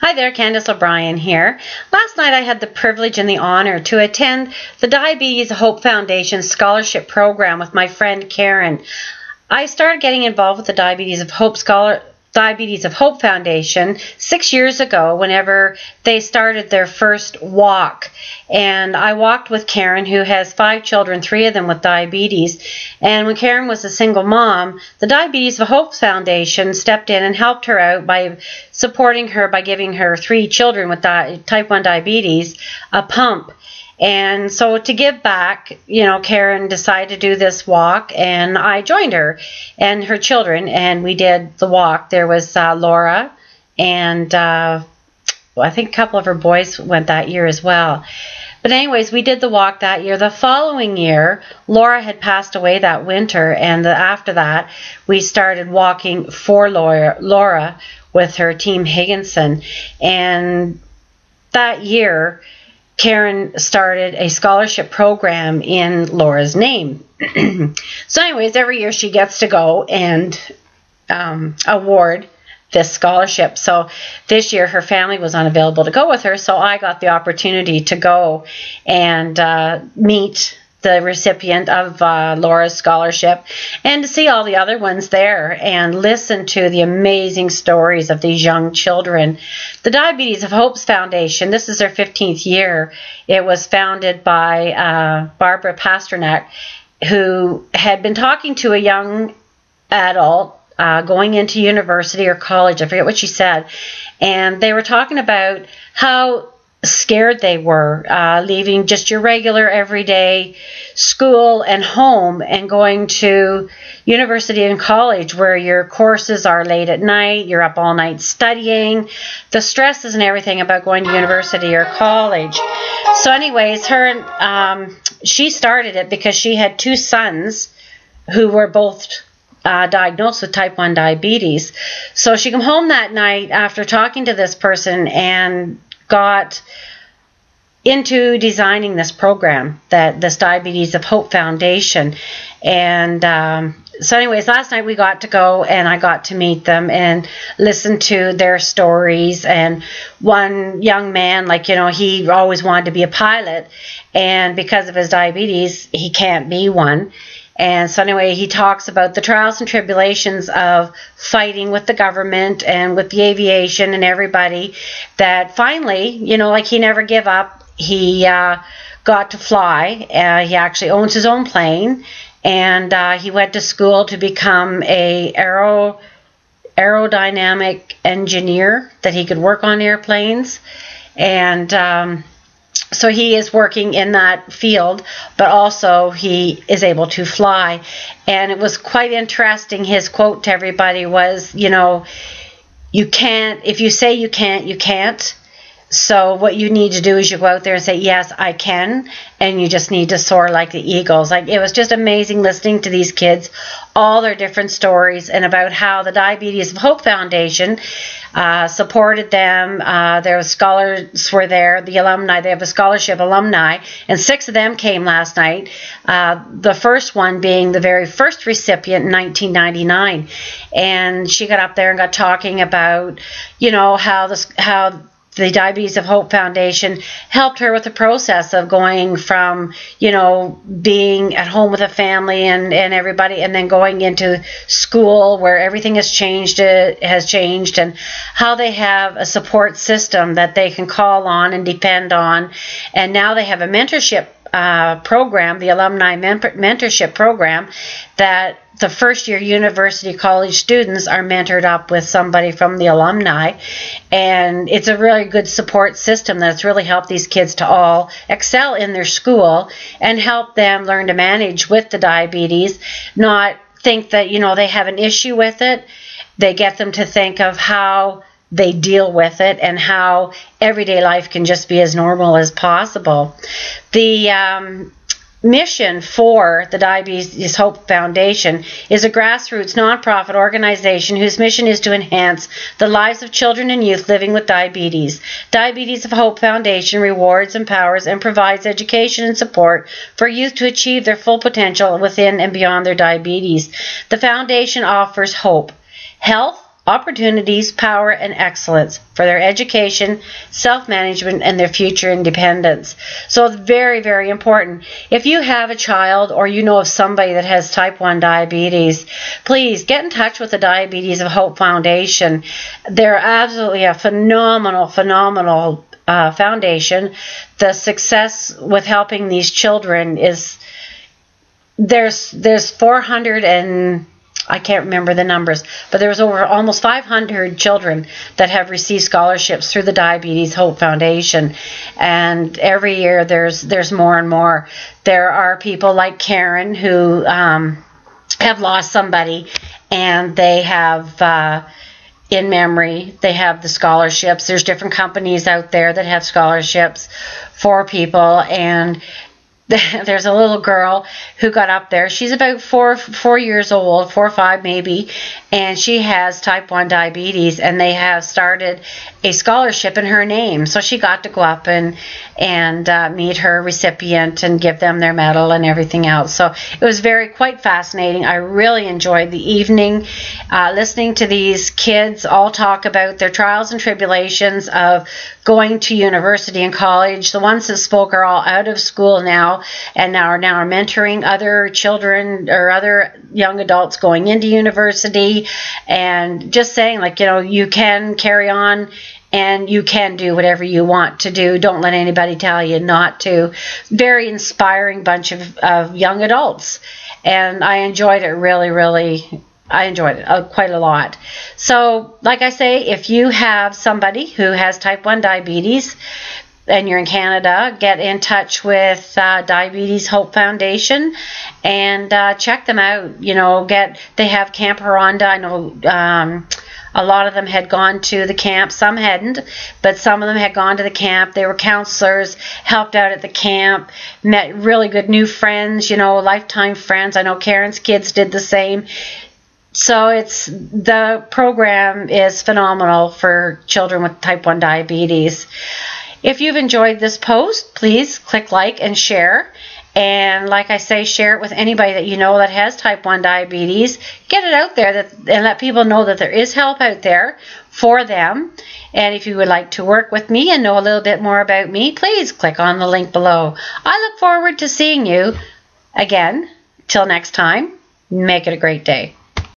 Hi there, Candace O'Brien here. Last night I had the privilege and the honor to attend the Diabetes of Hope Foundation Scholarship Program with my friend Karen. I started getting involved with the Diabetes of Hope Foundation 6 years ago whenever they started their first walk. And I walked with Karen, who has 5 children, 3 of them with diabetes. And when Karen was a single mom, the Diabetes of Hope Foundation stepped in and helped her out by supporting her by giving her 3 children with type 1 diabetes a pump. And so to give back, Karen decided to do this walk, and I joined her and her children, and we did the walk. There was Laura, and I think a couple of her boys went that year as well. But anyways, we did the walk that year. The following year, Laura had passed away that winter, and after that, we started walking for Laura with her team Higginson. And that year, Karen started a scholarship program in Laura's name. So anyways, every year she gets to go and award this scholarship. So this year her family was unavailable to go with her, so I got the opportunity to go and meet the recipient of Laura's scholarship and to see all the other ones there and listen to the amazing stories of these young children. The Diabetes of Hope Foundation, this is their 15th year. It was founded by Barbara Pasternak, who had been talking to a young adult going into university or college, I forget what she said, and they were talking about how scared they were leaving just your regular everyday school and home and going to university and college where your courses are late at night, you're up all night studying, the stresses and everything about going to university or college. So anyways, she started it because she had 2 sons who were both diagnosed with type 1 diabetes. So she came home that night after talking to this person and got into designing this program, this Diabetes of Hope Foundation. And so anyways, last night we got to go and I got to meet them and listen to their stories. And one young man, he always wanted to be a pilot, and because of his diabetes, he can't be one. And so anyway, he talks about the trials and tribulations of fighting with the government and with the aviation and everybody, that finally, he never gave up. He got to fly. He actually owns his own plane, and he went to school to become a aerodynamic engineer, that he could work on airplanes. And so he is working in that field, but also he is able to fly. And it was quite interesting. His quote to everybody was, you can't, if you say you can't, you can't. So what you need to do is you go out there and say, yes, I can, and you just need to soar like the eagles. It was just amazing listening to these kids, all their different stories, and about how the Diabetes of Hope Foundation supported them. Their scholars were there, the alumni. They have a scholarship alumni, and 6 of them came last night. The first one being the very first recipient in 1999, and she got up there and got talking about, how the Diabetes of Hope Foundation helped her with the process of going from, being at home with a family and everybody, and then going into school where everything has changed, and how they have a support system that they can call on and depend on. And now they have a mentorship program, the alumni mentorship program, that the first-year university college students are mentored up with somebody from the alumni. And it's a really good support system that's really helped these kids to all excel in their school and help them learn to manage with the diabetes, not think that, they have an issue with it. They get them to think of how they deal with it and how everyday life can just be as normal as possible. The mission for the Diabetes Hope Foundation is a grassroots nonprofit organization whose mission is to enhance the lives of children and youth living with diabetes. Diabetes of Hope Foundation rewards, empowers, and provides education and support for youth to achieve their full potential within and beyond their diabetes. The foundation offers hope, health, opportunities, power, and excellence for their education, self-management, and their future independence. So it's very, very important. If you have a child or you know of somebody that has type 1 diabetes, please get in touch with the Diabetes of Hope Foundation. They're absolutely a phenomenal foundation. The success with helping these children is there's 400 and I can't remember the numbers, but there's over almost 500 children that have received scholarships through the Diabetes Hope Foundation, and every year there's more and more. There are people like Karen who have lost somebody, and they have in memory, they have the scholarships. There's different companies out there that have scholarships for people, and there's a little girl who got up there. She's about 4 years old, 4 or 5 maybe, and she has type 1 diabetes, and they have started a scholarship in her name. So she got to go up and meet her recipient and give them their medal and everything else. So it was quite fascinating. I really enjoyed the evening listening to these kids all talk about their trials and tribulations of going to university and college. The ones that spoke are all out of school now, and are mentoring other children or other young adults going into university, and just saying, like, you can carry on and you can do whatever you want to do. Don't let anybody tell you not to. Very inspiring bunch of young adults, and I enjoyed it I enjoyed it quite a lot. So, like I say, if you have somebody who has type 1 diabetes and you're in Canada, get in touch with Diabetes Hope Foundation and check them out. They have Camp Ronda. I know a lot of them had gone to the camp. Some hadn't, but some of them had gone to the camp. They were counselors, helped out at the camp, met really good new friends, lifetime friends. I know Karen's kids did the same. So the program is phenomenal for children with type 1 diabetes. If you've enjoyed this post, please click like and share. And like I say, share it with anybody that you know that has type 1 diabetes. Get it out there and let people know that there is help out there for them. And if you would like to work with me and know a little bit more about me, please click on the link below. I look forward to seeing you again. Till next time, make it a great day.